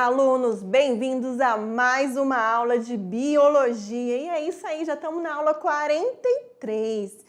Olá, alunos! Bem-vindos a mais uma aula de Biologia. E é isso aí, já estamos na aula 43.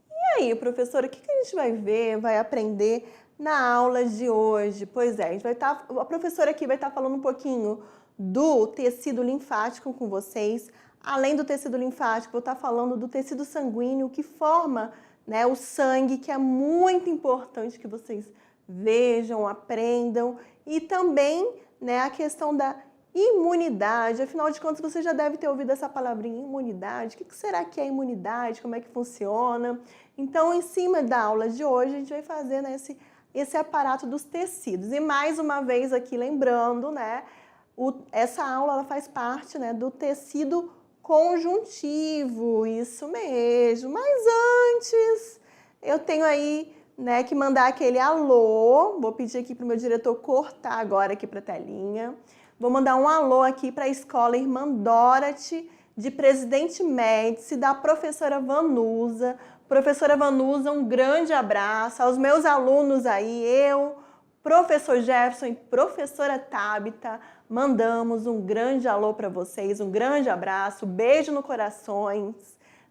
E aí, professora, o que a gente vai ver, vai aprender na aula de hoje? Pois é, a professora aqui vai estar falando um pouquinho do tecido linfático com vocês. Além do tecido linfático, vou estar falando do tecido sanguíneo que forma, né, o sangue, que é muito importante que vocês vejam, aprendam. E também, né, a questão da imunidade. Afinal de contas, você já deve ter ouvido essa palavrinha imunidade. O que será que é imunidade? Como é que funciona? Então, em cima da aula de hoje, a gente vai fazer, né, esse aparato dos tecidos. E mais uma vez aqui lembrando, né, essa aula ela faz parte, né, do tecido conjuntivo, isso mesmo. Mas antes, eu tenho aí, né, que mandar aquele alô. Vou pedir aqui para o meu diretor cortar agora aqui para a telinha. Vou mandar um alô aqui para a escola Irmã Dorothy, de Presidente Médici, da professora Vanusa. Professora Vanusa, um grande abraço. Aos meus alunos aí, eu, professor Jefferson e professora Tabita, mandamos um grande alô para vocês, um grande abraço, beijo no corações,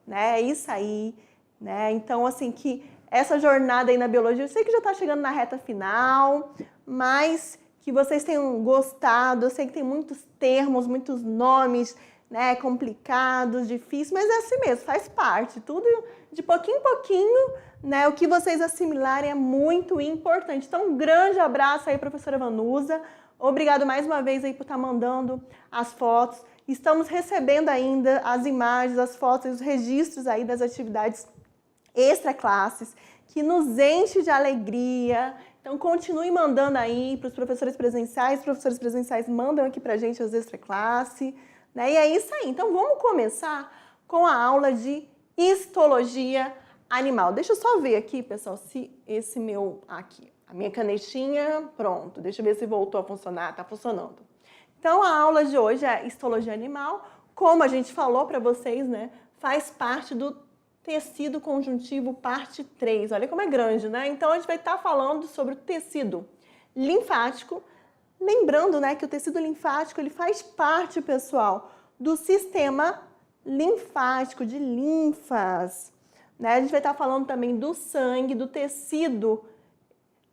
né? É isso aí, né? Então, assim, que essa jornada aí na biologia, eu sei que já está chegando na reta final, mas que vocês tenham gostado. Eu sei que tem muitos termos, muitos nomes, né, complicados, difíceis, mas é assim mesmo, faz parte. Tudo de pouquinho em pouquinho, né, o que vocês assimilarem é muito importante. Então, um grande abraço aí, professora Vanusa. Obrigado mais uma vez aí por estar mandando as fotos. Estamos recebendo ainda as imagens, as fotos, os registros aí das atividades extra classes, que nos enche de alegria. Então, continue mandando aí para os professores presenciais. Os professores presenciais mandam aqui para a gente as extra classe, né? E é isso aí. Então, vamos começar com a aula de histologia animal. Deixa eu só ver aqui, pessoal, se esse meu aqui, a minha canetinha, pronto. Deixa eu ver se voltou a funcionar. Tá funcionando. Então, a aula de hoje é histologia animal. Como a gente falou para vocês, né? Faz parte do tecido conjuntivo, parte 3. Olha como é grande, né? Então, a gente vai estar falando sobre o tecido linfático. Lembrando, né, que o tecido linfático, ele faz parte, pessoal, do sistema linfático, de linfas, né? A gente vai estar falando também do sangue, do tecido,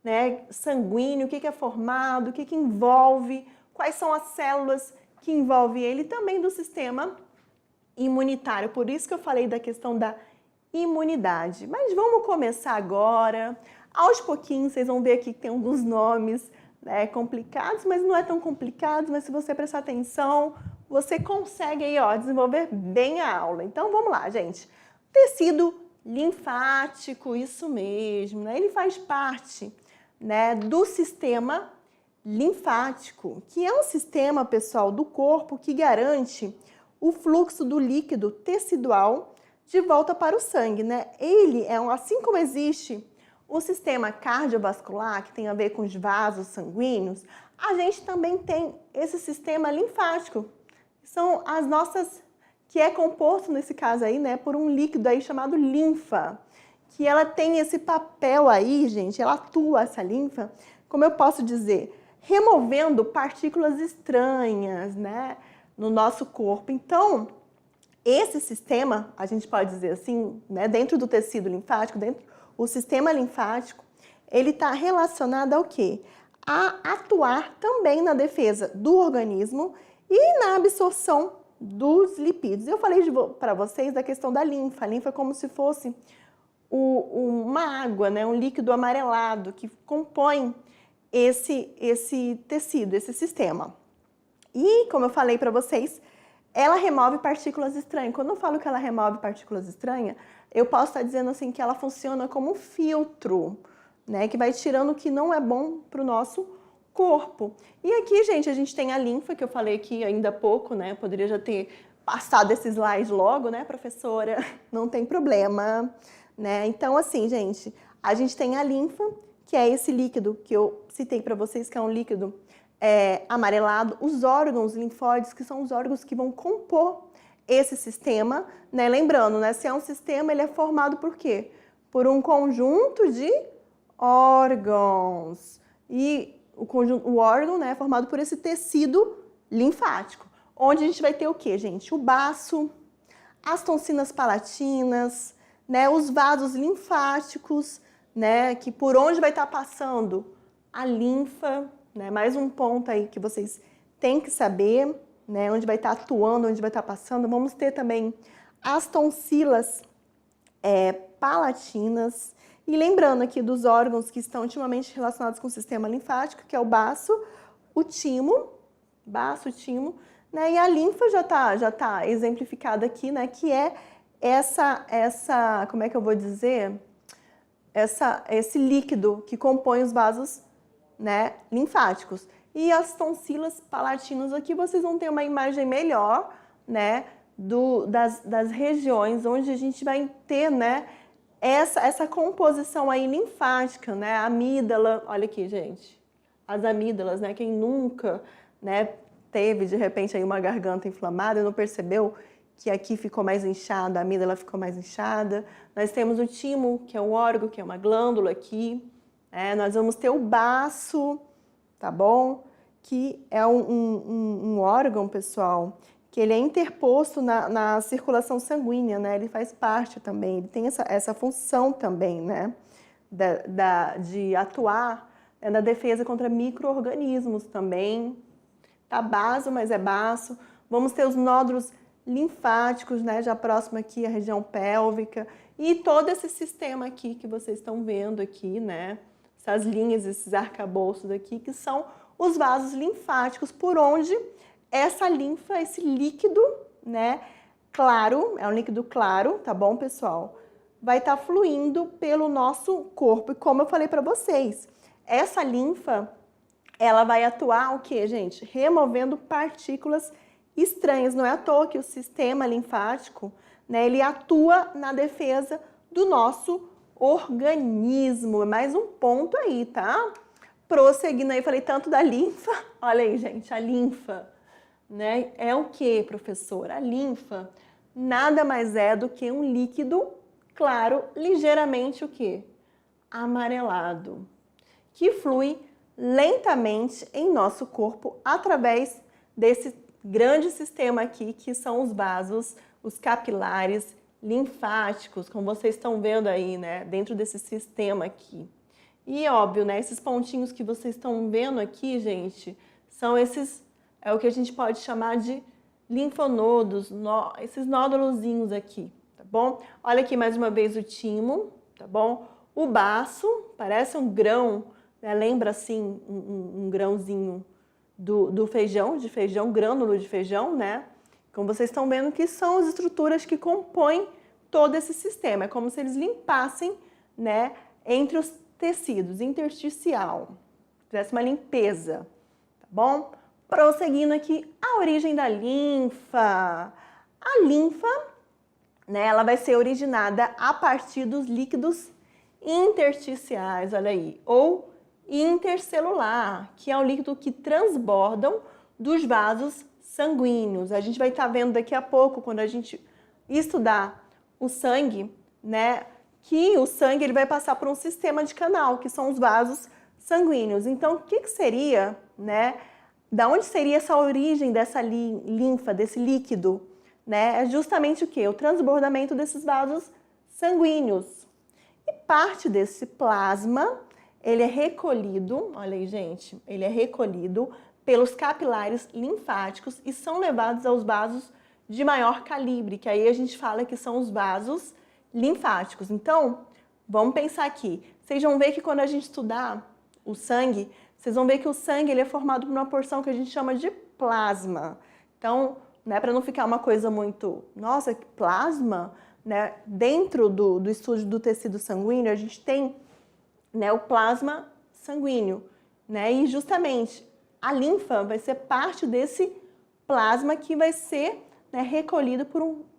né, sanguíneo, o que é formado, o que envolve, quais são as células que envolvem ele, e também do sistema imunitário. Por isso que eu falei da questão da imunidade. Mas vamos começar agora. Aos pouquinhos, vocês vão ver aqui que tem alguns nomes, né, complicados, mas não é tão complicado. Mas se você prestar atenção, você consegue aí, ó, desenvolver bem a aula. Então, vamos lá, gente. Tecido linfático, isso mesmo, né? Ele faz parte, né, do sistema linfático, que é um sistema, pessoal, do corpo que garante o fluxo do líquido tecidual de volta para o sangue, né? Ele é assim como existe o sistema cardiovascular, que tem a ver com os vasos sanguíneos, a gente também tem esse sistema linfático. São as nossas, que é composto nesse caso aí, né, por um líquido aí chamado linfa, que ela tem esse papel aí, gente, ela atua, essa linfa, como eu posso dizer, removendo partículas estranhas, né, no nosso corpo. Então, esse sistema, a gente pode dizer assim, né, dentro do tecido linfático, o sistema linfático, ele está relacionado ao quê? A atuar também na defesa do organismo e na absorção dos lipídios. Eu falei para vocês da questão da linfa. A linfa é como se fosse uma água, né, um líquido amarelado que compõe esse tecido, esse sistema. E, como eu falei para vocês, ela remove partículas estranhas. Quando eu falo que ela remove partículas estranhas, eu posso estar dizendo assim que ela funciona como um filtro, né, que vai tirando o que não é bom para o nosso corpo. E aqui, gente, a gente tem a linfa, que eu falei aqui ainda há pouco, né? Eu poderia já ter passado esse slide logo, né, professora? Não tem problema, né? Então, assim, gente, a gente tem a linfa, que é esse líquido que eu citei para vocês, que é um líquido amarelado, os órgãos linfóides, que são os órgãos que vão compor esse sistema, né? Lembrando, né? Se é um sistema, ele é formado por quê? Por um conjunto de órgãos. E o órgão, né, é formado por esse tecido linfático, onde a gente vai ter o quê, gente? O baço, as tonsinas palatinas, né, os vasos linfáticos, né, que por onde vai estar passando a linfa, né, mais um ponto aí que vocês têm que saber, né, onde vai estar atuando, onde vai estar passando. Vamos ter também as tonsilas palatinas. E lembrando aqui dos órgãos que estão intimamente relacionados com o sistema linfático, que é o baço, o timo, né? E a linfa já tá exemplificada aqui, né? Que é como é que eu vou dizer? Esse líquido que compõe os vasos, né, linfáticos. E as tonsilas palatinas aqui, vocês vão ter uma imagem melhor, né, das regiões onde a gente vai ter, né, essa composição aí linfática, né, a amígdala, olha aqui, gente, as amígdalas, né, quem nunca, né, teve de repente aí uma garganta inflamada e não percebeu que aqui ficou mais inchada, a amígdala ficou mais inchada. Nós temos o timo, que é um órgão, que é uma glândula aqui, nós vamos ter o baço, tá bom? Que é um órgão, pessoal, que ele é interposto na circulação sanguínea, né? Ele faz parte também, ele tem essa função também, né? De atuar, né, na defesa contra micro-organismos também. Tá baso, mas é baço. Vamos ter os nódulos linfáticos, né? Já próximo aqui a região pélvica. E todo esse sistema aqui que vocês estão vendo aqui, né? Essas linhas, esses arcabouços aqui, que são os vasos linfáticos, por onde essa linfa, esse líquido, né, claro, é um líquido claro, tá bom, pessoal? Vai estar fluindo pelo nosso corpo. E como eu falei para vocês, essa linfa, ela vai atuar o quê, gente? Removendo partículas estranhas. Não é à toa que o sistema linfático, né, ele atua na defesa do nosso organismo. Mais um ponto aí, tá? Prosseguindo aí, falei tanto da linfa. Olha aí, gente, a linfa, né? É o que, professora? A linfa nada mais é do que um líquido claro, ligeiramente o quê? Amarelado, que flui lentamente em nosso corpo através desse grande sistema aqui, que são os vasos, os capilares linfáticos, como vocês estão vendo aí, né? Dentro desse sistema aqui. E óbvio, né? Esses pontinhos que vocês estão vendo aqui, gente, são é o que a gente pode chamar de linfonodos, esses nódulozinhos aqui, tá bom? Olha aqui mais uma vez o timo, tá bom? O baço, parece um grão, né? Lembra assim um grãozinho do feijão, grânulo de feijão, né? Como vocês estão vendo que são as estruturas que compõem todo esse sistema. É como se eles limpassem, né, entre os tecidos, intersticial, fizesse uma limpeza, tá bom? Prosseguindo aqui, a origem da linfa. A linfa, né, ela vai ser originada a partir dos líquidos intersticiais, olha aí, ou intercelular, que é o líquido que transbordam dos vasos sanguíneos. A gente vai estar vendo daqui a pouco, quando a gente estudar o sangue, né, que o sangue ele vai passar por um sistema de canal, que são os vasos sanguíneos. Então, o que seria, né, da onde seria essa origem dessa linfa, desse líquido, né? É justamente o quê? O transbordamento desses vasos sanguíneos. E parte desse plasma, ele é recolhido, olha aí, gente, ele é recolhido pelos capilares linfáticos e são levados aos vasos de maior calibre, que aí a gente fala que são os vasos linfáticos. Então, vamos pensar aqui. Vocês vão ver que quando a gente estudar o sangue, vocês vão ver que o sangue ele é formado por uma porção que a gente chama de plasma. Então, né, para não ficar uma coisa muito, nossa, que plasma, né? Dentro do estudo do tecido sanguíneo, a gente tem, né, o plasma sanguíneo, né? E justamente a linfa vai ser parte desse plasma que vai ser, né, recolhido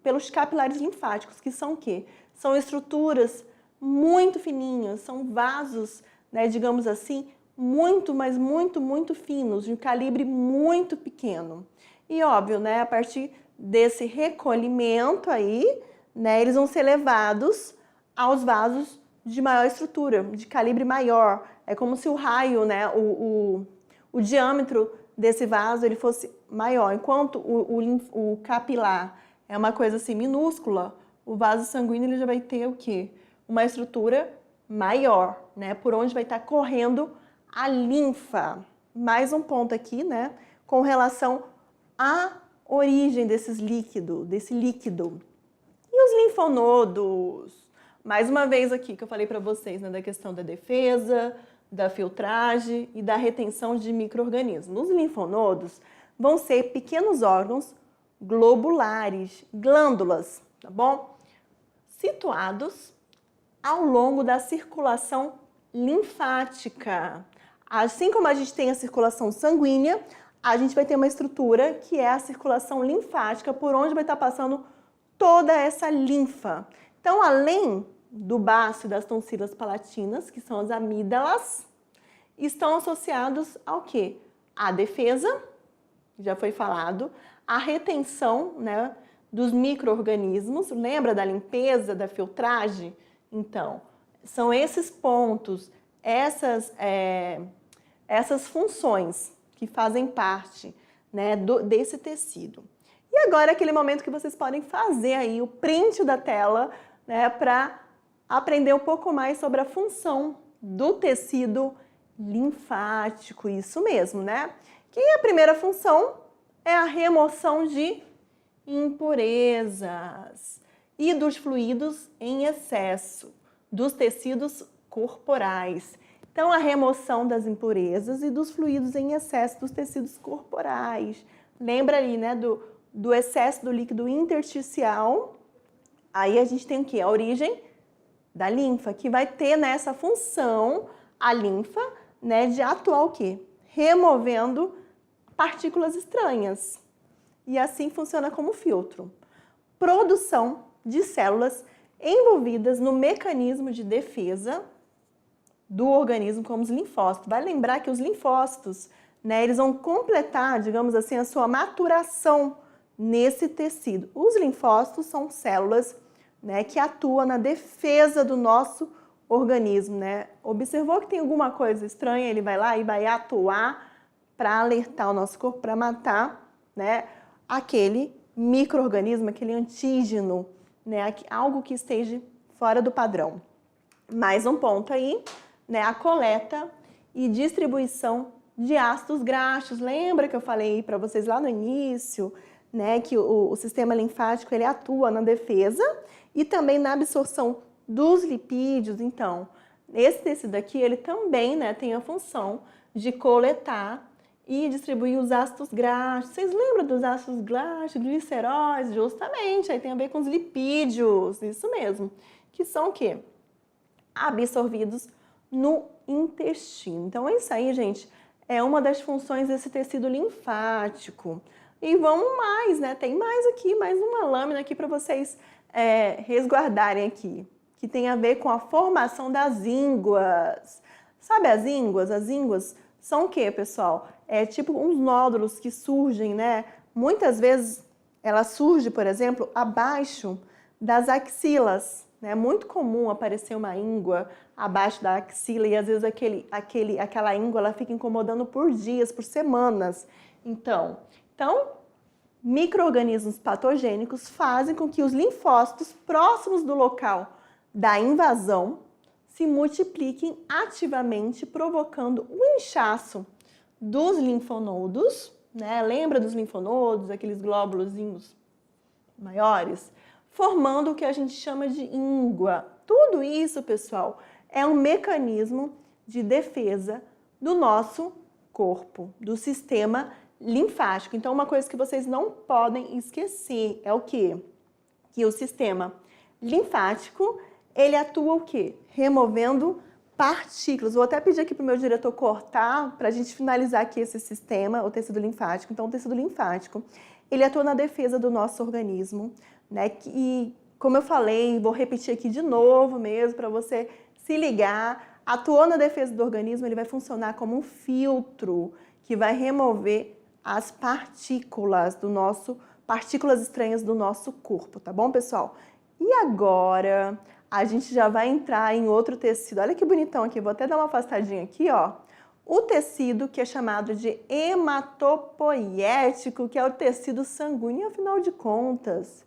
pelos capilares linfáticos, que são o quê? São estruturas muito fininhas, são vasos, né, digamos assim, muito, mas muito finos, de um calibre muito pequeno. E óbvio, né, a partir desse recolhimento aí, né, eles vão ser levados aos vasos de maior estrutura, de calibre maior. É como se o raio, né, o diâmetro desse vaso ele fosse maior. Enquanto o capilar é uma coisa assim minúscula, o vaso sanguíneo ele já vai ter o quê? Uma estrutura maior, né? Por onde vai estar correndo a linfa. Mais um ponto aqui, né? Com relação à origem desse líquido. E os linfonodos? Mais uma vez aqui que eu falei para vocês, né? Da questão da defesa, da filtragem e da retenção de micro-organismos. Os linfonodos vão ser pequenos órgãos globulares, glândulas, tá bom? Situados ao longo da circulação linfática. Assim como a gente tem a circulação sanguínea, a gente vai ter uma estrutura que é a circulação linfática, por onde vai estar passando toda essa linfa. Então, além do baço e das tonsilas palatinas, que são as amígdalas, estão associados ao quê? A defesa, já foi falado, a retenção, né, dos micro-organismos, lembra da limpeza, da filtragem? Então, são esses pontos, essas funções que fazem parte, né, desse tecido. E agora é aquele momento que vocês podem fazer aí o print da tela, né, para aprender um pouco mais sobre a função do tecido linfático, isso mesmo, né? Que a primeira função é a remoção de impurezas e dos fluidos em excesso dos tecidos corporais. Então, a remoção das impurezas e dos fluidos em excesso dos tecidos corporais. Lembra ali, né, do excesso do líquido intersticial. Aí a gente tem o quê? A origem da linfa, que vai ter nessa função, a linfa, né, de atuar o quê? Removendo partículas estranhas. E assim funciona como filtro. Produção de células envolvidas no mecanismo de defesa do organismo, como os linfócitos. Vai lembrar que os linfócitos, né, eles vão completar, digamos assim, a sua maturação nesse tecido. Os linfócitos são células, né, que atuam na defesa do nosso organismo, né? Observou que tem alguma coisa estranha, ele vai lá e vai atuar para alertar o nosso corpo, para matar, né, aquele micro-organismo, aquele antígeno, né, algo que esteja fora do padrão. Mais um ponto aí, né, a coleta e distribuição de ácidos graxos. Lembra que eu falei para vocês lá no início, né, que o sistema linfático ele atua na defesa e também na absorção dos lipídios. Então, esse tecido aqui, ele também, né, tem a função de coletar e distribuir os ácidos graxos. Vocês lembram dos ácidos graxos, gliceróis? Justamente, aí tem a ver com os lipídios, isso mesmo, que são o quê? Absorvidos no intestino. Então, isso aí, gente, é uma das funções desse tecido linfático. E vamos mais, né? Tem mais aqui, mais uma lâmina aqui para vocês resguardarem aqui, que tem a ver com a formação das ínguas. Sabe as ínguas? As ínguas são o quê, pessoal? É tipo uns nódulos que surgem, né? Muitas vezes ela surge, por exemplo, abaixo das axilas. É muito comum aparecer uma íngua abaixo da axila e às vezes aquela íngua ela fica incomodando por dias, por semanas. Então, micro-organismos patogênicos fazem com que os linfócitos próximos do local da invasão se multipliquem ativamente, provocando o inchaço dos linfonodos, né? Lembra dos linfonodos, aqueles glóbulozinhos maiores? Formando o que a gente chama de íngua. Tudo isso, pessoal, é um mecanismo de defesa do nosso corpo, do sistema linfático. Então, uma coisa que vocês não podem esquecer é o quê? Que o sistema linfático, ele atua o quê? Removendo partículas. Vou até pedir aqui para o meu diretor cortar para a gente finalizar aqui esse sistema, o tecido linfático. Então, o tecido linfático, ele atua na defesa do nosso organismo, né? E, como eu falei, vou repetir aqui de novo mesmo para você se ligar. Atuou na defesa do organismo, ele vai funcionar como um filtro que vai remover as partículas partículas estranhas do nosso corpo, tá bom, pessoal? E agora, a gente já vai entrar em outro tecido. Olha que bonitão aqui, vou até dar uma afastadinha aqui, ó. O tecido que é chamado de hematopoético, que é o tecido sanguíneo, afinal de contas.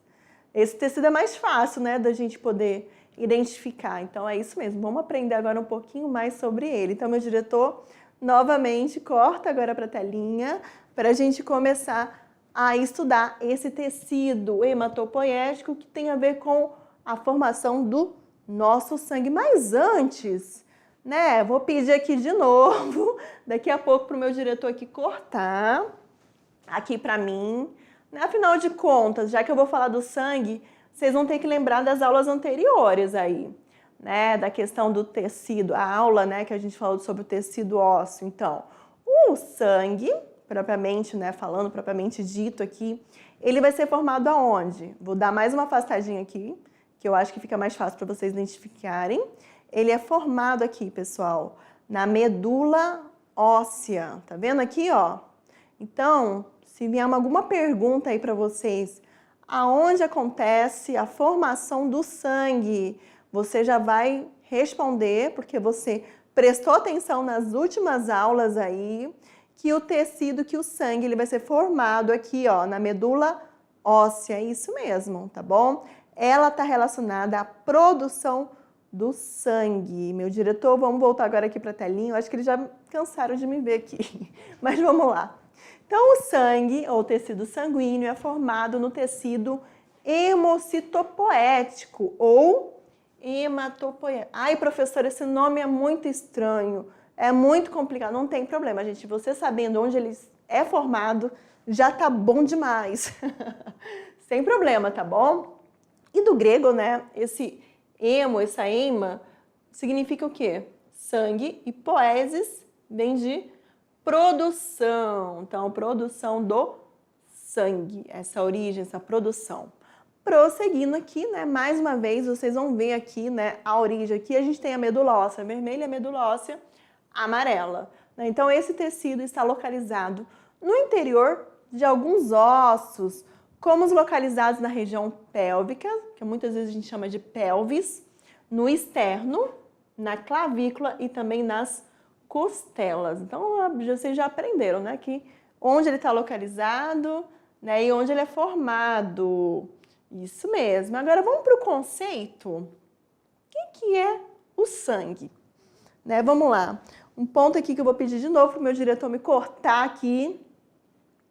Esse tecido é mais fácil, né, da gente poder identificar. Então, é isso mesmo. Vamos aprender agora um pouquinho mais sobre ele. Então, meu diretor, novamente, corta agora para a telinha para a gente começar a estudar esse tecido hematopoético que tem a ver com a formação do nosso sangue. Mas antes, né, vou pedir aqui de novo, daqui a pouco para o meu diretor aqui cortar, aqui para mim. Afinal de contas, já que eu vou falar do sangue, vocês vão ter que lembrar das aulas anteriores aí, né? Da questão do tecido, a aula, né, que a gente falou sobre o tecido ósseo. Então, o sangue, propriamente, né, falando propriamente dito aqui, ele vai ser formado aonde? Vou dar mais uma afastadinha aqui, que eu acho que fica mais fácil para vocês identificarem. Ele é formado aqui, pessoal, na medula óssea. Tá vendo aqui, ó? Então, se vier alguma pergunta aí para vocês, aonde acontece a formação do sangue, você já vai responder, porque você prestou atenção nas últimas aulas aí, que o tecido, que o sangue, ele vai ser formado aqui, ó, na medula óssea, isso mesmo, tá bom? Ela está relacionada à produção do sangue. Meu diretor, vamos voltar agora aqui para a telinha, eu acho que eles já cansaram de me ver aqui, mas vamos lá. Então, o sangue, ou tecido sanguíneo, é formado no tecido hemocitopoético, ou hematopoético. Ai, professora, esse nome é muito estranho, é muito complicado. Não tem problema, gente. Você sabendo onde ele é formado, já tá bom demais. Sem problema, tá bom? E do grego, né, esse hemo, essa hema, significa o quê? Sangue, e poesis vem de produção. Então, produção do sangue, essa origem, essa produção. Prosseguindo aqui, né, mais uma vez, vocês vão ver aqui, né, a origem aqui, a gente tem a medula óssea vermelha e a medula óssea amarela. Né? Então, esse tecido está localizado no interior de alguns ossos, como os localizados na região pélvica, que muitas vezes a gente chama de pelvis, no externo, na clavícula e também nas costelas. Então, vocês já aprenderam, né, que onde ele está localizado, né, e onde ele é formado. Isso mesmo. Agora, vamos para o conceito. O que é o sangue? Né, vamos lá. Um ponto aqui que eu vou pedir de novo para o meu diretor me cortar aqui.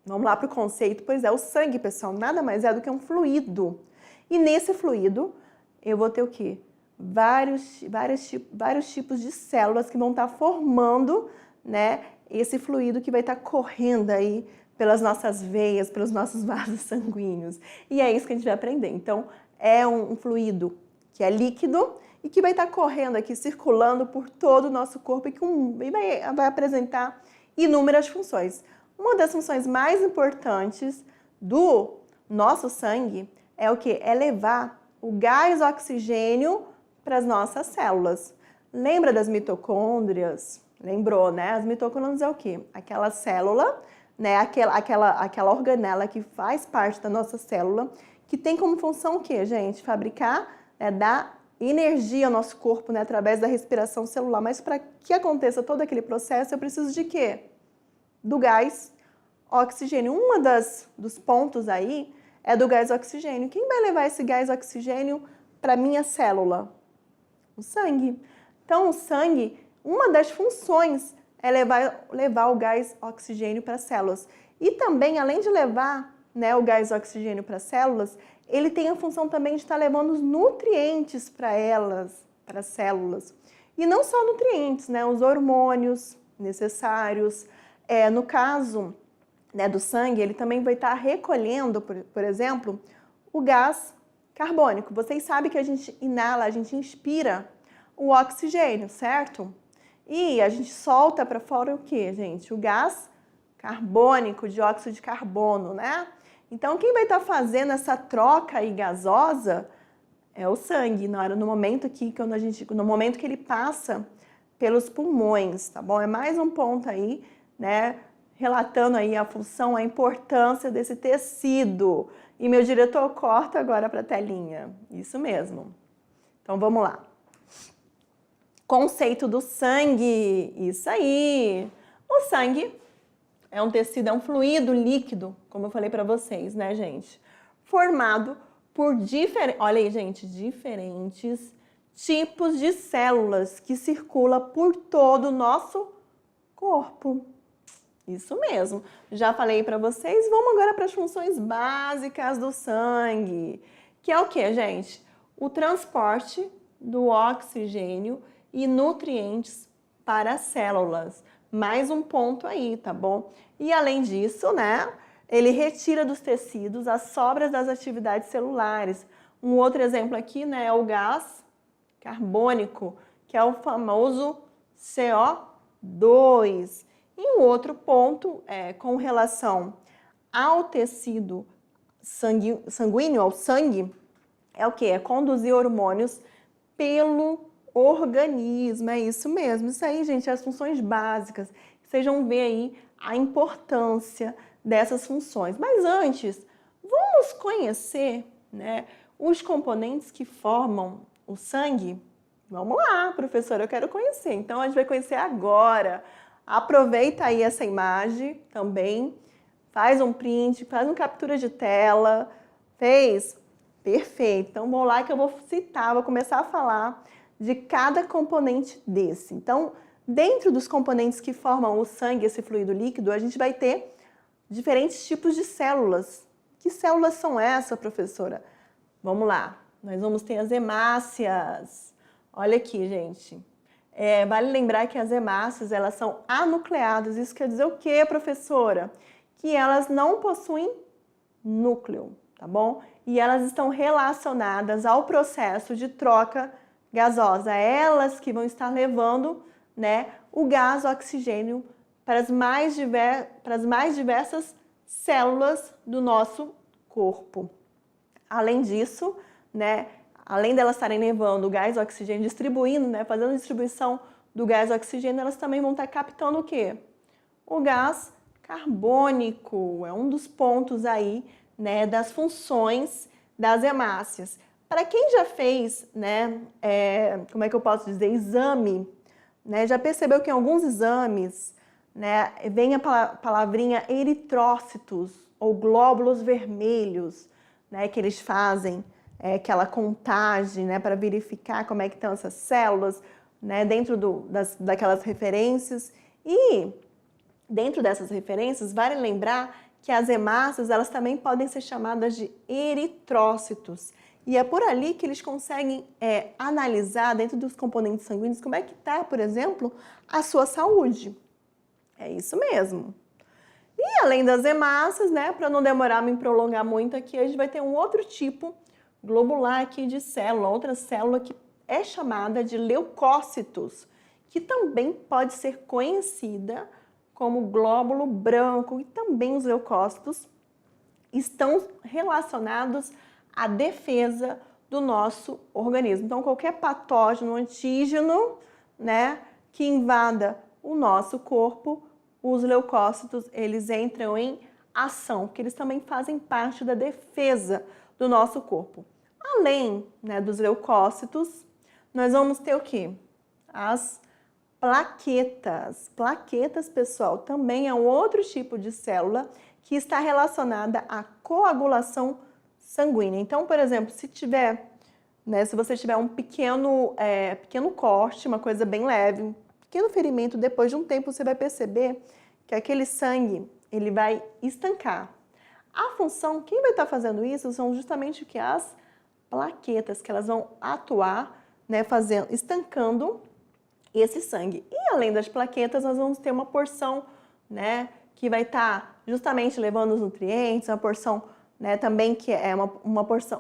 Vamos lá para o conceito. Pois é, o sangue, pessoal, nada mais é do que um fluido. E nesse fluido, eu vou ter o quê? Vários tipos de células que vão estar formando, né, esse fluido que vai estar correndo aí pelas nossas veias, pelos nossos vasos sanguíneos. E é isso que a gente vai aprender. Então, é um fluido que é líquido e que vai estar correndo aqui, circulando por todo o nosso corpo e vai apresentar inúmeras funções. Uma das funções mais importantes do nosso sangue é o quê? É levar o gás oxigênio para as nossas células. Lembra das mitocôndrias? Lembrou, né? As mitocôndrias é o quê? Aquela célula, né? Aquela organela que faz parte da nossa célula, que tem como função o quê, gente? Fabricar, né, dar energia ao nosso corpo, né, através da respiração celular. Mas para que aconteça todo aquele processo, eu preciso de quê? Do gás oxigênio. Dos pontos aí é do gás oxigênio. Quem vai levar esse gás oxigênio para a minha célula? O sangue. Então, o sangue, uma das funções é levar o gás oxigênio para as células. E também, além de levar, né, o gás oxigênio para as células, ele tem a função também de estar levando os nutrientes para elas, para as células. E não só nutrientes, né, os hormônios necessários. No caso, né, do sangue, ele também vai estar recolhendo, por exemplo, o gás carbônico. Vocês sabem que a gente inala, a gente inspira o oxigênio, certo? E a gente solta para fora o quê, gente? O gás carbônico, dióxido de carbono, né? Então, quem vai estar fazendo essa troca aí gasosa é o sangue, no momento que ele passa pelos pulmões, tá bom? É mais um ponto aí, né? Relatando aí a função, a importância desse tecido. E meu diretor corta agora para a telinha. Isso mesmo. Então, vamos lá. Conceito do sangue. Isso aí. O sangue é um tecido, é um fluido líquido, como eu falei para vocês, né, gente? Formado por olha aí, gente, diferentes tipos de células que circula por todo o nosso corpo. Isso mesmo. Já falei para vocês, vamos agora para as funções básicas do sangue, que é o que, gente? O transporte do oxigênio e nutrientes para as células. Mais um ponto aí, tá bom? E além disso, né, ele retira dos tecidos as sobras das atividades celulares. Um outro exemplo aqui, né, é o gás carbônico, que é o famoso CO2. E um outro ponto com relação ao tecido sanguíneo, ao sangue, é o que? É conduzir hormônios pelo organismo, é isso mesmo. Isso aí, gente, é as funções básicas. Vocês vão ver aí a importância dessas funções. Mas antes, vamos conhecer, né, os componentes que formam o sangue? Vamos lá, professora, eu quero conhecer. Então, a gente vai conhecer agora. Aproveita aí essa imagem também, faz um print, faz uma captura de tela. Fez? Perfeito. Então, vamos lá que eu vou citar, vou começar a falar de cada componente desse. Então, dentro dos componentes que formam o sangue, esse fluido líquido, a gente vai ter diferentes tipos de células. Que células são essas, professora? Vamos lá. Nós vamos ter as hemácias. Olha aqui, gente. Vale lembrar que as hemácias, elas são anucleadas. Isso quer dizer o quê, professora? Que elas não possuem núcleo, tá bom? E elas estão relacionadas ao processo de troca gasosa. Elas que vão estar levando, né, o gás oxigênio para as mais diversas células do nosso corpo. Além disso, né, além delas estarem levando o gás oxigênio, distribuindo, né, fazendo a distribuição do gás oxigênio, elas também vão estar captando o quê? O gás carbônico. É um dos pontos aí, né, das funções das hemácias. Para quem já fez, né, como é que eu posso dizer, exame, né, já percebeu que em alguns exames, né, vem a palavrinha eritrócitos ou glóbulos vermelhos, né, que eles fazem aquela contagem, né, para verificar como é que estão essas células, né, dentro daquelas referências. E dentro dessas referências, vale lembrar que as hemácias, elas também podem ser chamadas de eritrócitos. E é por ali que eles conseguem analisar, dentro dos componentes sanguíneos, como é que está, por exemplo, a sua saúde. É isso mesmo. E além das hemácias, né, para não demorar, me prolongar muito aqui, a gente vai ter um outro tipo globular aqui de célula, outra célula que é chamada de leucócitos, que também pode ser conhecida como glóbulo branco. E também os leucócitos estão relacionados à defesa do nosso organismo. Então, qualquer patógeno, antígeno, né, que invada o nosso corpo, os leucócitos, eles entram em ação, porque eles também fazem parte da defesa do nosso corpo. Além, né, dos leucócitos, nós vamos ter o quê? As plaquetas. Plaquetas, pessoal, também é um outro tipo de célula que está relacionada à coagulação sanguínea. Então, por exemplo, se você tiver um pequeno corte, uma coisa bem leve, um pequeno ferimento, depois de um tempo você vai perceber que aquele sangue, ele vai estancar. A função, quem vai estar fazendo isso são justamente o que? As plaquetas, que elas vão atuar, né, estancando esse sangue. E além das plaquetas, nós vamos ter uma porção, né, que vai estar justamente levando os nutrientes, uma porção, né, também que é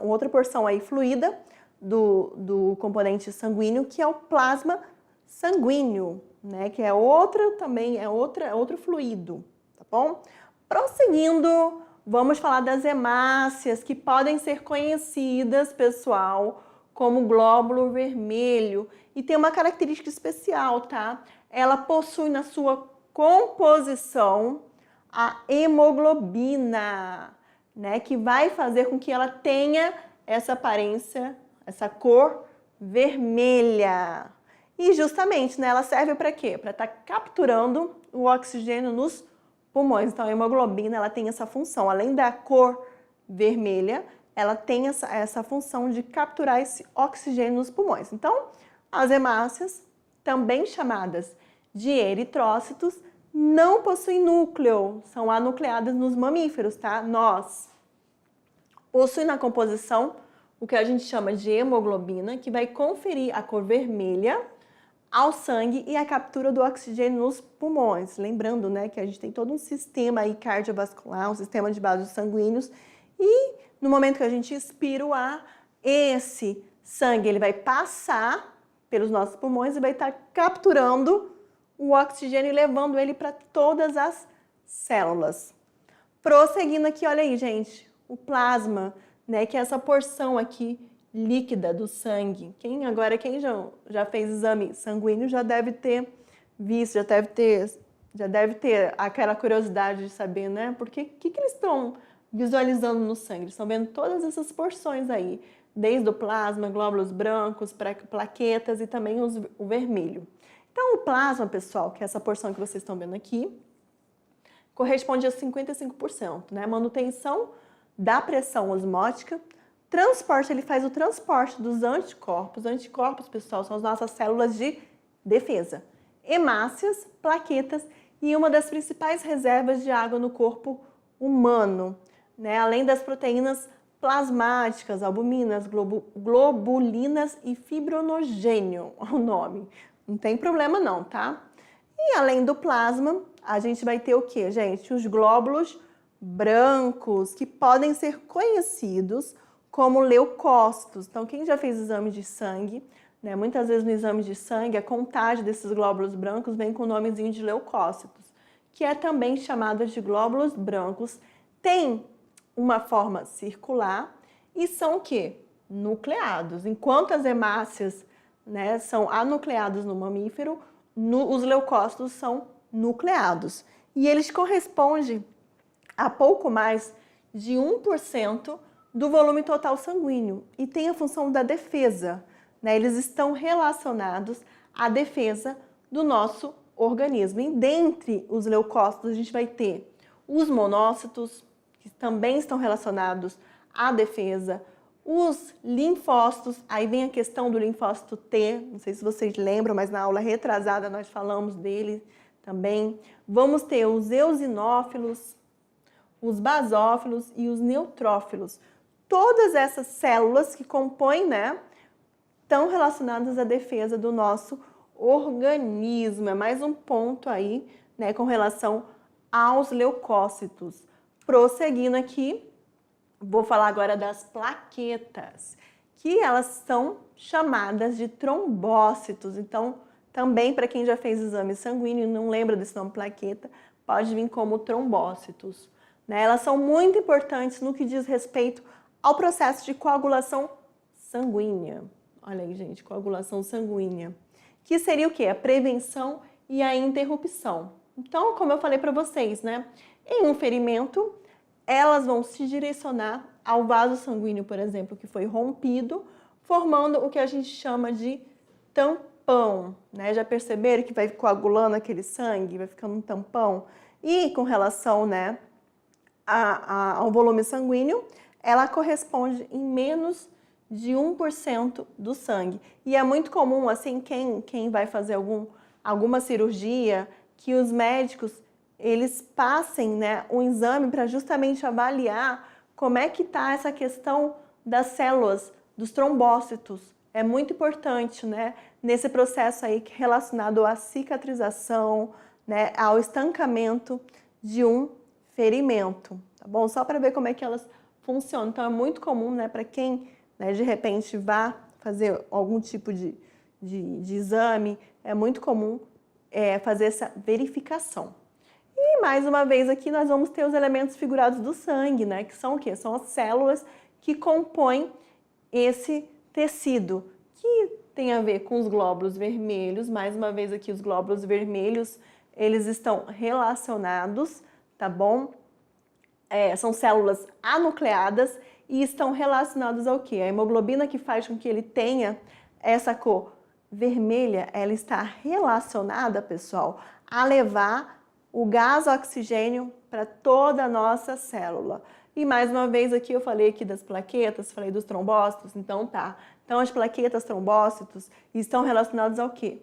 outra porção aí fluida do componente sanguíneo, que é o plasma sanguíneo, né, que é outro fluido, tá bom? Prosseguindo, vamos falar das hemácias, que podem ser conhecidas, pessoal, como glóbulo vermelho. E tem uma característica especial, tá? Ela possui na sua composição a hemoglobina, né? Que vai fazer com que ela tenha essa aparência, essa cor vermelha. E justamente, né, ela serve para quê? Para estar capturando o oxigênio nos pulmões. Então, a hemoglobina, ela tem essa função. Além da cor vermelha, ela tem essa função de capturar esse oxigênio nos pulmões. Então, as hemácias, também chamadas de eritrócitos, não possuem núcleo, são anucleadas nos mamíferos, tá? Nós possuem na composição o que a gente chama de hemoglobina, que vai conferir a cor vermelha ao sangue e a captura do oxigênio nos pulmões. Lembrando, né, que a gente tem todo um sistema aí cardiovascular, um sistema de vasos sanguíneos, e no momento que a gente expira o ar, esse sangue ele vai passar pelos nossos pulmões e vai estar capturando o oxigênio e levando ele para todas as células. Prosseguindo aqui, olha aí, gente, o plasma, né, que é essa porção aqui líquida do sangue. Quem já fez exame sanguíneo já deve ter visto, já deve ter aquela curiosidade de saber, né? Porque o que eles estão visualizando no sangue? Eles estão vendo todas essas porções aí, desde o plasma, glóbulos brancos, plaquetas e também o vermelho. Então, o plasma, pessoal, que é essa porção que vocês estão vendo aqui, corresponde a 55%, né? Manutenção da pressão osmótica. Transporte, ele faz o transporte dos anticorpos. Anticorpos, pessoal, são as nossas células de defesa. Hemácias, plaquetas e uma das principais reservas de água no corpo humano, né? Além das proteínas plasmáticas, albuminas, globulinas e fibrinogênio, o nome. Não tem problema não, tá? E além do plasma, a gente vai ter o quê, gente? Os glóbulos brancos, que podem ser conhecidos como leucócitos. Então, quem já fez exame de sangue, né? Muitas vezes no exame de sangue, a contagem desses glóbulos brancos vem com o nomezinho de leucócitos, que é também chamado de glóbulos brancos. Tem uma forma circular e são o quê? Nucleados. Enquanto as hemácias, né, são anucleados no mamífero, os leucócitos são nucleados. E eles correspondem a pouco mais de 1% do volume total sanguíneo e tem a função da defesa, né? Eles estão relacionados à defesa do nosso organismo. E dentre os leucócitos a gente vai ter os monócitos, que também estão relacionados à defesa, os linfócitos, aí vem a questão do linfócito T, não sei se vocês lembram, mas na aula retrasada nós falamos dele também. Vamos ter os eosinófilos, os basófilos e os neutrófilos. Todas essas células que compõem, né, estão relacionadas à defesa do nosso organismo. É mais um ponto aí, né, com relação aos leucócitos. Prosseguindo aqui, vou falar agora das plaquetas, que elas são chamadas de trombócitos. Então, também para quem já fez exame sanguíneo e não lembra desse nome plaqueta, pode vir como trombócitos, né? Elas são muito importantes no que diz respeito ao processo de coagulação sanguínea. Olha aí, gente, coagulação sanguínea. Que seria o quê? A prevenção e a interrupção. Então, como eu falei para vocês, né? Em um ferimento, elas vão se direcionar ao vaso sanguíneo, por exemplo, que foi rompido, formando o que a gente chama de tampão, né? Já perceberam que vai coagulando aquele sangue, vai ficando um tampão? E com relação, né, ao volume sanguíneo, ela corresponde em menos de 1% do sangue. E é muito comum, assim, quem vai fazer alguma cirurgia, que os médicos eles passem, né, um exame para justamente avaliar como é que está essa questão das células, dos trombócitos. É muito importante, né, nesse processo aí relacionado à cicatrização, né, ao estancamento de um ferimento, tá bom? Só para ver como é que elas funcionam. Então é muito comum, né, para quem, né, de repente vá fazer algum tipo de exame, é muito comum fazer essa verificação. E mais uma vez aqui nós vamos ter os elementos figurados do sangue, né? Que são o quê? São as células que compõem esse tecido, que tem a ver com os glóbulos vermelhos. Mais uma vez aqui os glóbulos vermelhos, eles estão relacionados, tá bom? São células anucleadas e estão relacionados ao quê? A hemoglobina que faz com que ele tenha essa cor vermelha, ela está relacionada, pessoal, a levar o gás oxigênio para toda a nossa célula. E mais uma vez aqui eu falei aqui das plaquetas, falei dos trombócitos, então tá. Então as plaquetas, trombócitos estão relacionados ao quê?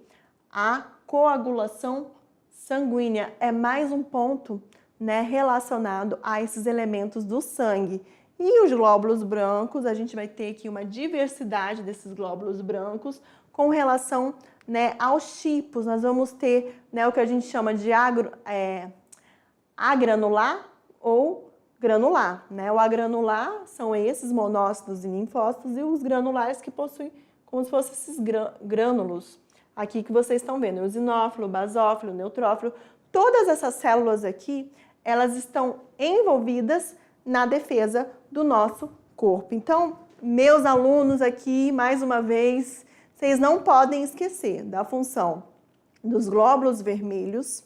A coagulação sanguínea. É mais um ponto, né, relacionado a esses elementos do sangue. E os glóbulos brancos, a gente vai ter aqui uma diversidade desses glóbulos brancos com relação, né, aos tipos. Nós vamos ter, né, o que a gente chama de agranular ou granular, né? O agranular são esses monócitos e linfócitos e os granulares que possuem como se fossem esses grânulos aqui que vocês estão vendo, o eosinófilo, o basófilo, o neutrófilo. Todas essas células aqui, elas estão envolvidas na defesa do nosso corpo. Então, meus alunos aqui, mais uma vez, vocês não podem esquecer da função dos glóbulos vermelhos,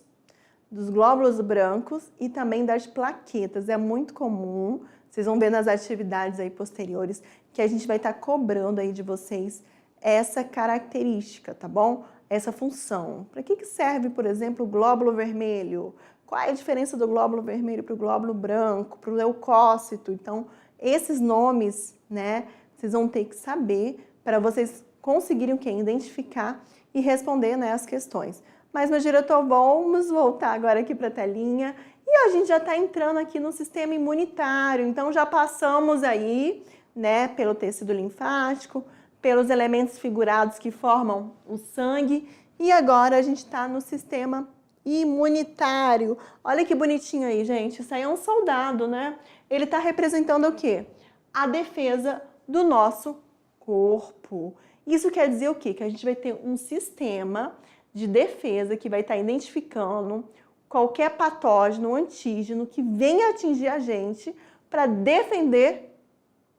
dos glóbulos brancos e também das plaquetas. É muito comum, vocês vão ver nas atividades aí posteriores, que a gente vai estar cobrando aí de vocês essa característica, tá bom? Essa função. Para que serve, por exemplo, o glóbulo vermelho? Qual é a diferença do glóbulo vermelho para o glóbulo branco, para o leucócito? Então, esses nomes, né, vocês vão ter que saber para vocês conseguirem o quê? Identificar e responder, né, as questões. Mas, meu diretor, vamos voltar agora aqui para a telinha. E a gente já está entrando aqui no sistema imunitário. Então, já passamos aí, né, pelo tecido linfático, pelos elementos figurados que formam o sangue. E agora a gente está no sistema imunitário. Olha que bonitinho aí, gente. Isso aí é um soldado, né? Ele está representando o quê? A defesa do nosso corpo. Isso quer dizer o quê? Que a gente vai ter um sistema de defesa que vai estar identificando qualquer patógeno, antígeno que venha atingir a gente para defender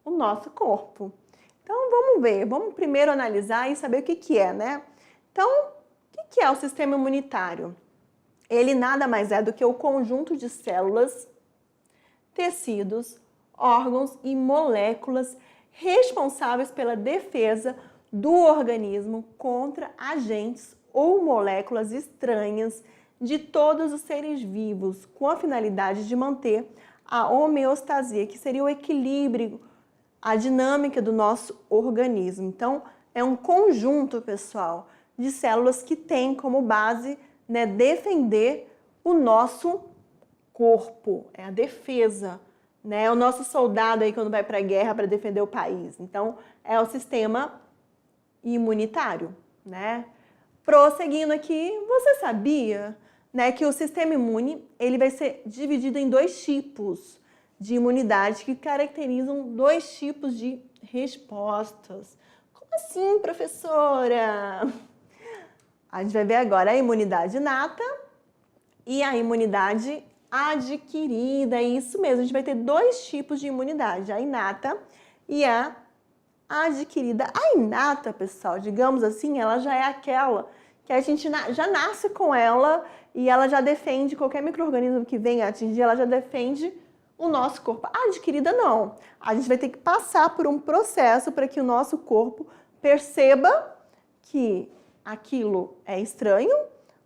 o nosso corpo. Então, vamos ver, vamos primeiro analisar e saber o que é, né? Então, o que é o sistema imunitário? Ele nada mais é do que o conjunto de células, tecidos, órgãos e moléculas responsáveis pela defesa do organismo contra agentes ou moléculas estranhas de todos os seres vivos, com a finalidade de manter a homeostasia, que seria o equilíbrio, a dinâmica do nosso organismo. Então, é um conjunto, pessoal, de células que tem como base, né, defender o nosso corpo, é a defesa, né? O nosso soldado aí quando vai para a guerra para defender o país. Então, é o sistema imunitário, né? Prosseguindo aqui, você sabia, né, que o sistema imune ele vai ser dividido em dois tipos de imunidade que caracterizam dois tipos de respostas. Como assim, professora? A gente vai ver agora a imunidade inata e a imunidade adquirida. É isso mesmo, a gente vai ter dois tipos de imunidade, a inata e a adquirida. A inata, pessoal, digamos assim, ela já é aquela que a gente já nasce com ela e ela já defende qualquer micro-organismo que venha atingir, ela já defende o nosso corpo. A adquirida não. A gente vai ter que passar por um processo para que o nosso corpo perceba que aquilo é estranho,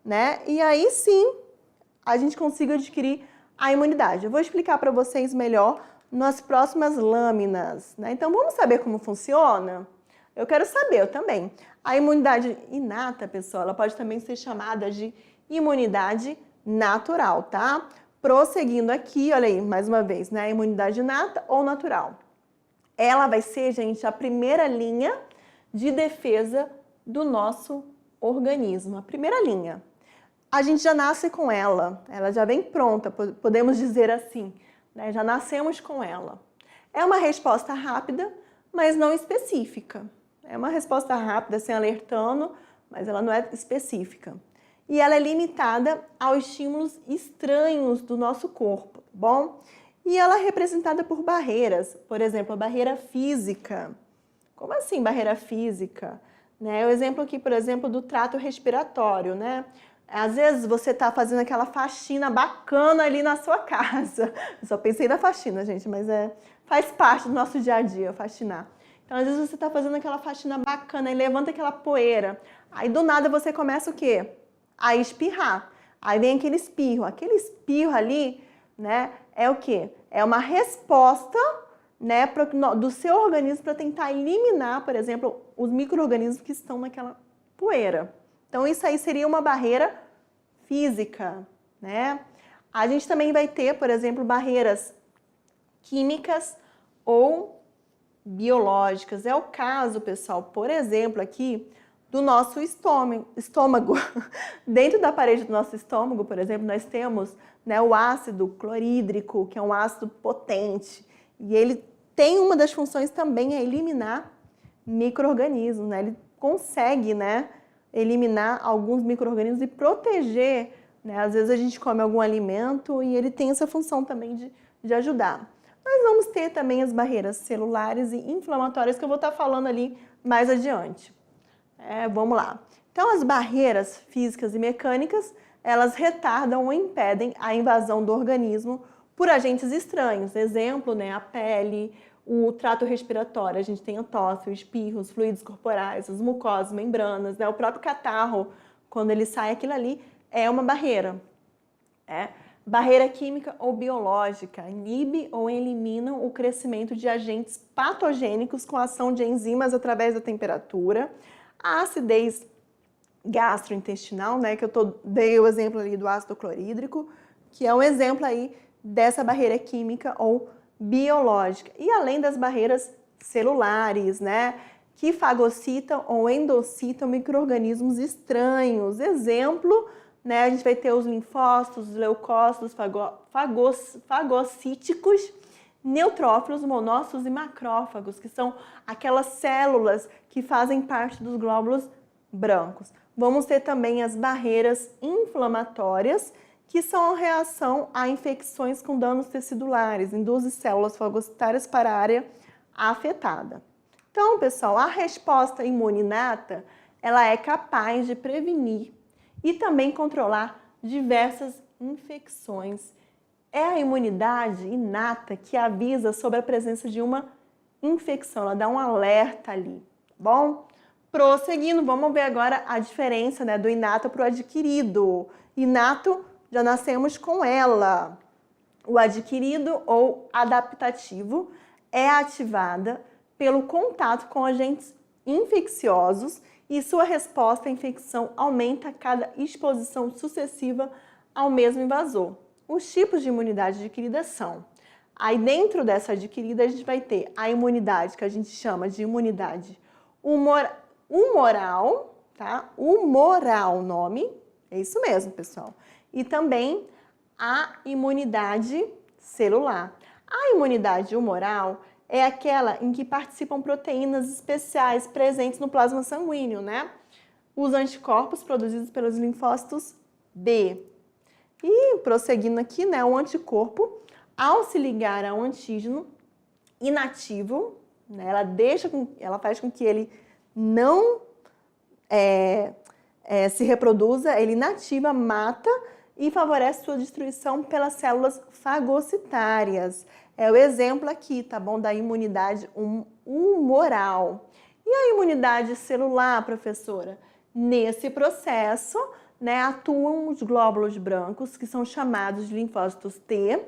né? E aí sim a gente consiga adquirir a imunidade. Eu vou explicar para vocês melhor nas próximas lâminas, né? Então vamos saber como funciona? Eu quero saber, eu também. A imunidade inata, pessoal, ela pode também ser chamada de imunidade natural, tá? Prosseguindo aqui, olha aí, mais uma vez, né? Imunidade inata ou natural. Ela vai ser, gente, a primeira linha de defesa do nosso organismo. A primeira linha. A gente já nasce com ela já vem pronta, podemos dizer assim, né? Já nascemos com ela. É uma resposta rápida, mas não específica. É uma resposta rápida, assim, alertando, mas ela não é específica. E ela é limitada aos estímulos estranhos do nosso corpo, tá bom? E ela é representada por barreiras, por exemplo, a barreira física. Como assim barreira física? Né? O exemplo aqui, por exemplo, do trato respiratório, né? Às vezes você está fazendo aquela faxina bacana ali na sua casa. Eu só pensei na faxina, gente, mas faz parte do nosso dia a dia, faxinar. Então, às vezes você está fazendo aquela faxina bacana e levanta aquela poeira. Aí, do nada, você começa o quê? A espirrar. Aí vem aquele espirro. Aquele espirro ali, né, é o quê? É uma resposta, né, do seu organismo para tentar eliminar, por exemplo, os micro-organismos que estão naquela poeira. Então, isso aí seria uma barreira física, né? A gente também vai ter, por exemplo, barreiras químicas ou biológicas. É o caso, pessoal, por exemplo, aqui do nosso estômago. Dentro da parede do nosso estômago, por exemplo, nós temos, né, o ácido clorídrico, que é um ácido potente, e ele tem uma das funções também é eliminar micro-organismos, né? Ele consegue, né, eliminar alguns micro-organismos e proteger, né? Às vezes a gente come algum alimento e ele tem essa função também de ajudar. Nós vamos ter também as barreiras celulares e inflamatórias que eu vou estar falando ali mais adiante. Vamos lá. Então, as barreiras físicas e mecânicas, elas retardam ou impedem a invasão do organismo por agentes estranhos. Exemplo, né, a pele, o trato respiratório. A gente tem a tosse, o espirro, os fluidos corporais, as mucosas, membranas, né, o próprio catarro, quando ele sai, aquilo ali é uma barreira. Barreira química ou biológica, inibe ou eliminam o crescimento de agentes patogênicos com ação de enzimas através da temperatura. A acidez gastrointestinal, né, que dei o exemplo ali do ácido clorídrico, que é um exemplo aí dessa barreira química ou biológica. E além das barreiras celulares, né, que fagocitam ou endocitam micro-organismos estranhos. Exemplo, né, a gente vai ter os linfócitos, os leucócitos, fagocíticos, neutrófilos, monócitos e macrófagos, que são aquelas células que fazem parte dos glóbulos brancos. Vamos ter também as barreiras inflamatórias, que são a reação a infecções com danos teciduláres, induzem células fagocitárias para a área afetada. Então, pessoal, a resposta imune inata, ela é capaz de prevenir e também controlar diversas infecções. É a imunidade inata que avisa sobre a presença de uma infecção, ela dá um alerta ali, tá bom? Prosseguindo, vamos ver agora a diferença, né, do inato para o adquirido. Inato, já nascemos com ela. O adquirido ou adaptativo é ativada pelo contato com agentes infecciosos e sua resposta à infecção aumenta a cada exposição sucessiva ao mesmo invasor. Os tipos de imunidade adquirida são: aí dentro dessa adquirida a gente vai ter a imunidade que a gente chama de imunidade humoral, tá? Humoral, nome, é isso mesmo, pessoal. E também a imunidade celular. A imunidade humoral é aquela em que participam proteínas especiais presentes no plasma sanguíneo, né? Os anticorpos produzidos pelos linfócitos B. E prosseguindo aqui, né, o anticorpo, ao se ligar a um antígeno inativo, né, ela faz com que ele não se reproduza, ele inativa, mata e favorece sua destruição pelas células fagocitárias. É o exemplo aqui, tá bom, da imunidade humoral. E a imunidade celular, professora? Nesse processo, né, atuam os glóbulos brancos, que são chamados de linfócitos T,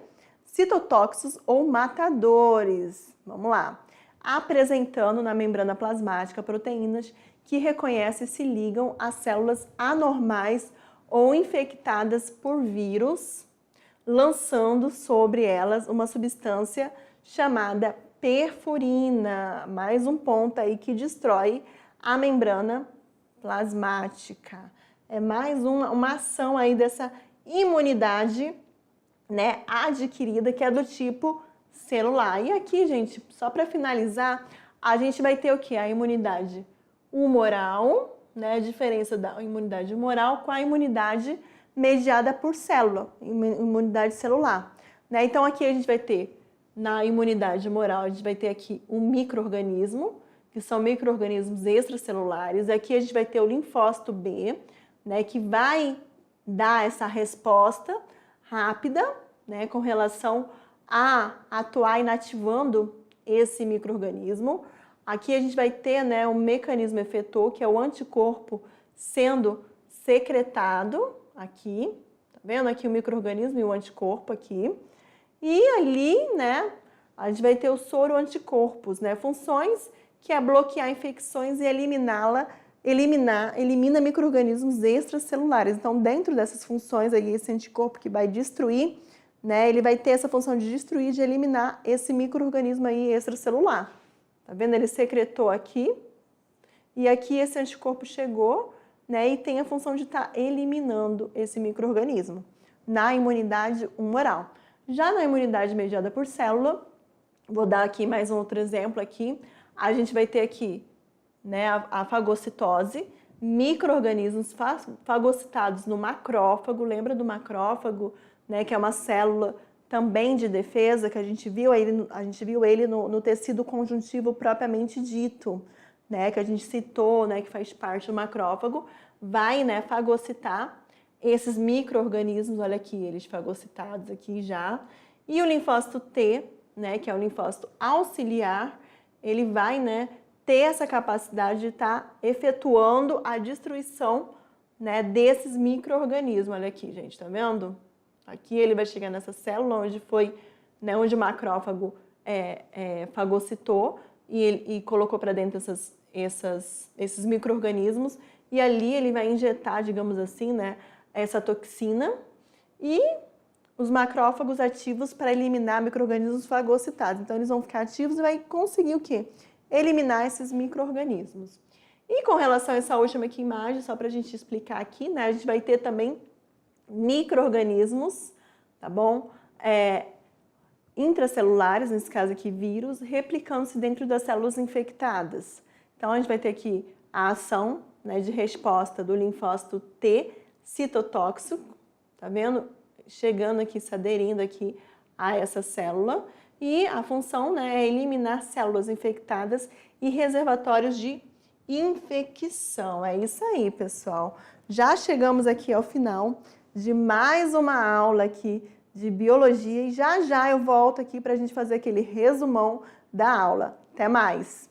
citotóxicos ou matadores. Vamos lá. Apresentando na membrana plasmática proteínas que reconhecem e se ligam a células anormais ou infectadas por vírus, lançando sobre elas uma substância chamada perfurina, mais um ponto aí que destrói a membrana plasmática. É mais uma ação aí dessa imunidade, né, adquirida, que é do tipo celular. E aqui, gente, só para finalizar, a gente vai ter o que? A imunidade humoral, né, a diferença da imunidade humoral com a imunidade mediada por célula, imunidade celular, né? Então aqui a gente vai ter, na imunidade humoral, a gente vai ter aqui um micro-organismo, que são micro-organismos extracelulares. Aqui a gente vai ter o linfócito B, né, que vai dar essa resposta rápida, né, com relação a atuar inativando esse micro-organismo. Aqui a gente vai ter, né, um mecanismo efetor, que é o anticorpo sendo secretado aqui. Tá vendo aqui o micro-organismo e o anticorpo aqui. E ali, né, a gente vai ter o soro anticorpos, né, funções que é bloquear infecções e elimina micro-organismos extracelulares. Então, dentro dessas funções aí, esse anticorpo que vai destruir, né, ele vai ter essa função de destruir, de eliminar esse micro-organismo aí extracelular. Tá vendo? Ele secretou aqui e aqui esse anticorpo chegou, né, e tem a função de estar eliminando esse micro-organismo na imunidade humoral. Já na imunidade mediada por célula, vou dar aqui mais um outro exemplo aqui, a gente vai ter aqui, né, a fagocitose, micro-organismos fagocitados no macrófago, lembra do macrófago, né, que é uma célula também de defesa, que a gente viu ele no tecido conjuntivo propriamente dito, né, que a gente citou, né, que faz parte do macrófago, vai, né, fagocitar esses micro-organismos, olha aqui, eles fagocitados aqui já, e o linfócito T, né, que é o linfócito auxiliar, ele vai, né, ter essa capacidade de estar efetuando a destruição, né, desses micro-organismos. Olha aqui, gente, tá vendo? Aqui ele vai chegar nessa célula onde foi, né, onde o macrófago fagocitou e colocou para dentro esses micro-organismos, e ali ele vai injetar, digamos assim, né, essa toxina e os macrófagos ativos para eliminar micro-organismos fagocitados. Então, eles vão ficar ativos e vai conseguir o quê? Eliminar esses micro-organismos. E com relação a essa última aqui imagem, só para a gente explicar aqui, né? A gente vai ter também micro-organismos, tá bom? Intracelulares, nesse caso aqui vírus, replicando-se dentro das células infectadas. Então, a gente vai ter aqui a ação, né, de resposta do linfócito T citotóxico, tá vendo? Chegando aqui, se aderindo aqui a essa célula. E a função, né, é eliminar células infectadas e reservatórios de infecção. É isso aí, pessoal. Já chegamos aqui ao final de mais uma aula aqui de biologia e já já eu volto aqui para a gente fazer aquele resumão da aula. Até mais!